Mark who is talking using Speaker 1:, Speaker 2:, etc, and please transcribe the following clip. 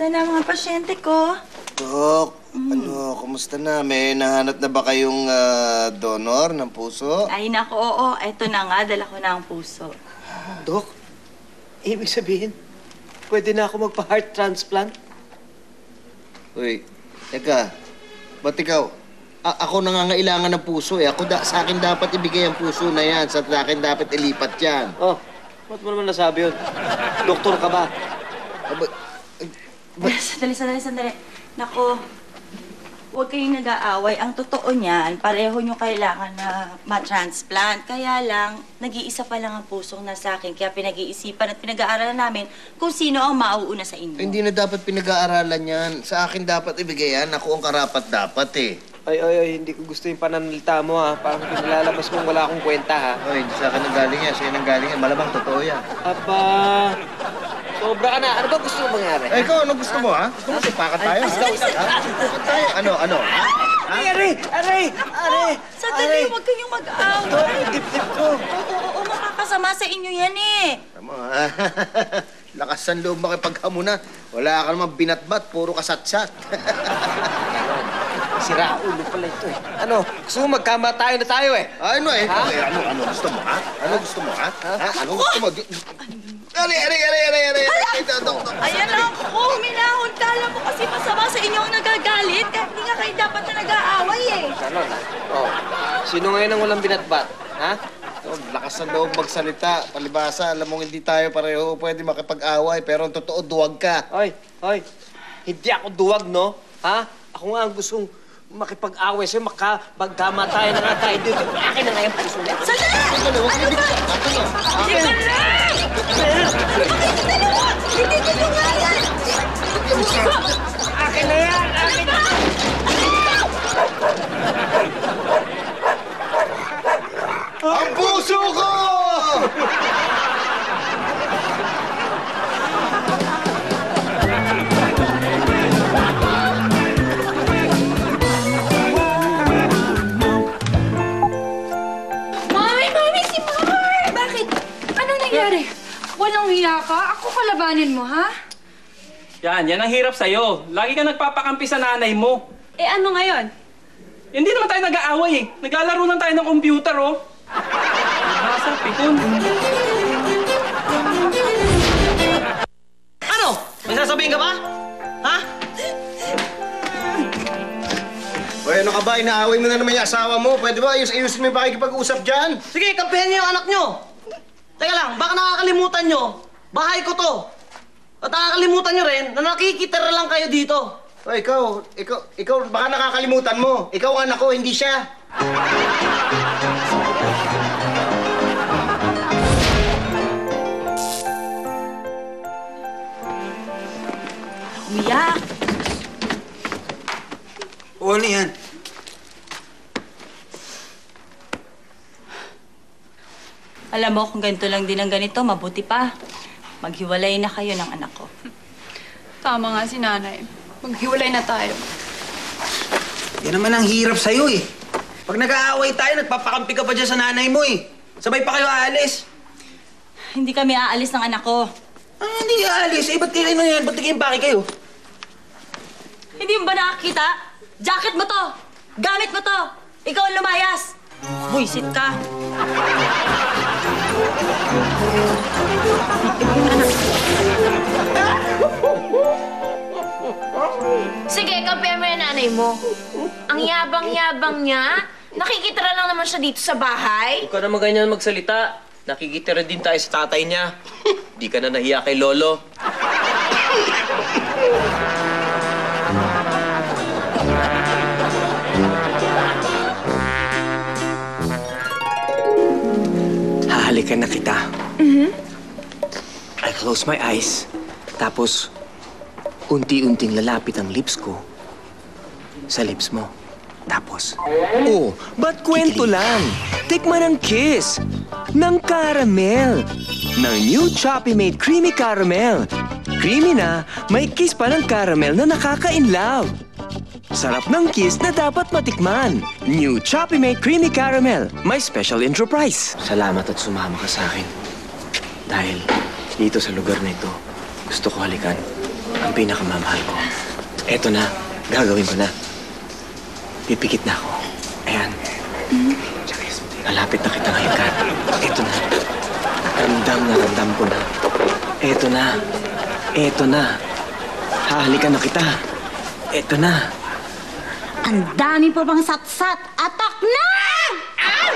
Speaker 1: Ayan na mga pasyente ko.
Speaker 2: Dok, kumusta na? May nahanap na ba kayong donor ng puso?
Speaker 1: Ay, naku, oo. Eto na nga, dala ko na ang puso.
Speaker 3: Dok, ibig sabihin, pwede na ako magpa-heart transplant?
Speaker 2: Uy, teka. Ba't ikaw? Ako nangangailangan ng puso eh. Sa akin dapat ibigay ang puso na yan. Sa akin dapat ilipat yan.
Speaker 3: Oh, ba't mo naman nasabi yun? Doktor ka ba?
Speaker 1: Sandali. Naku, huwag kayong nag-aaway. Ang totoo niyan, pareho nyo kailangan na ma-transplant. Kaya lang, nag-iisa pa lang ang pusong nasa akin. Kaya pinag-iisipan at pinag-aaralan namin kung sino ang mauuna sa inyo.
Speaker 2: Hindi na dapat pinag-aaralan yan. Sa akin dapat ibigay yan. Ako ang karapat dapat eh.
Speaker 3: Ay, hindi ko gusto yung pananalita mo, ha? Parang pinalalabas mong wala akong kwenta, ha?
Speaker 2: Ay, hindi sa akin nang galing yan. Sa'yo nang galing yan. Malamang totoo yan.
Speaker 3: Aba, sobra ka na. Ano ba gusto mo mangyari?
Speaker 2: Eh, ikaw, ano gusto mo, ha? Gusto mo sipakan tayo, ha? Sipakan tayo. Ano?
Speaker 3: Aray!
Speaker 1: Sandali, huwag kayong mag-aaway.
Speaker 3: Dok, yung dip-dip ko.
Speaker 1: Oo, makakasama sa inyo yan eh.
Speaker 2: Tama, ha? Lakas ang loob makipaghamunan. Wala ka naman binatbat. Puro kasatsat.
Speaker 3: Sira ulo pala ito, eh. Ano? Gusto mo magkamatayo na tayo, eh?
Speaker 2: Ano eh?
Speaker 3: Ha?
Speaker 2: Ano gusto mo, ha? Ano gusto mo, ha? Ano gusto mo? Aray!
Speaker 1: Ayan lang ako, huminahon. Kala mo kasi masama sa inyo ang nagagalit. Kahit hindi nga kayo dapat na nag-aaway eh.
Speaker 3: Ganon. Oh. Sino ngayon ang walang binatbat? Ha?
Speaker 2: Lakas ang loob magsalita. Palibasa, alam mong hindi tayo pareho pwede makipag-away. Pero ang totoo, duwag ka.
Speaker 3: Hoy. Hindi ako duwag, no? Ha? Ako nga ang gustong makipag-away sa'yo, magkamatayan na nga tayo dito. Akin na nga yung puso niya.
Speaker 1: Sandali! Ano ba? Hindi ka lang! Hindi ko nga yan!
Speaker 3: Akin na yan! Akin na!
Speaker 2: Ang puso ko!
Speaker 4: Walang hiya ka? Ako kalabanin mo, ha?
Speaker 5: Yan ang hirap sa'yo. Lagi ka nagpapakampi sa nanay mo.
Speaker 4: Eh, ano ngayon?
Speaker 5: Hindi naman tayo nag-aaway eh. Naglalaro lang tayo ng computer, oh. Nasa, pikon.
Speaker 3: Ano? May sasabihin ka ba? Ha?
Speaker 2: Hoy, ano ka ba? Inaaway mo na naman yung asawa mo. Pwede ba ayusin mo yung pakikipag-usap dyan?
Speaker 6: Sige, kampihan niyo yung anak niyo. Teka lang, baka nakakalimutan nyo. Bahay ko to. At nakakalimutan nyo rin na nakikitira lang kayo dito.
Speaker 2: O, ikaw, baka nakakalimutan mo. Ikaw ang anak ko, hindi siya.
Speaker 1: Umiyak.
Speaker 6: O, ano yan?
Speaker 1: Alam mo, kung ganito lang din ang ganito, mabuti pa. Maghiwalay na kayo ng anak ko.
Speaker 4: Tama nga si nanay. Maghiwalay na tayo.
Speaker 6: Yan naman ang hirap sa'yo eh. Pag nag-aaway tayo, nagpapakampi ka pa dyan sa nanay mo eh. Sabay pa kayo aalis.
Speaker 1: Hindi kami aalis ng anak ko.
Speaker 6: Hindi aalis. Eh, ba't kayo na yan? Ba't naging baki kayo?
Speaker 1: Hindi mo ba nakakita? Jacket mo to! Gamit mo to! Ikaw ang lumayas! Buisit ka!
Speaker 7: Sige, kampihan mo yung nanay mo. Ang yabang-yabang niya. Nakikitira lang naman siya dito sa bahay.
Speaker 3: Huwag ka naman ganyan magsalita. Nakikitira din tayo sa tatay niya. Di ka na nahiya kay Lolo. Hahalikan na kita. I close my eyes. Tapos, unti-unting lalapit ang lips ko sa lips mo. Tapos,
Speaker 8: Oh, ba't kwento lang? Tikman ang kiss ng caramel. Ng new Choppy Made Creamy Caramel. Creamy na, may kiss pa ng caramel na nakaka-inlove. Sarap ng kiss na dapat matikman. New Choppy Made Creamy Caramel. May special intro price.
Speaker 3: salamat at sumama ka sa akin. Dahil dito sa lugar na ito, gusto ko halikan
Speaker 8: ang pinakamamahal ko. Eto na, gagawin ko na. Pipikit na ako. Ayan. Malapit na kita ngayon, Kat. Eto na. Ramdam na ramdam ko na. Eto na. Eto na. Hahalikan na kita. Eto na.
Speaker 1: Ang dami pa bang satsat. Atak na!
Speaker 2: Ah!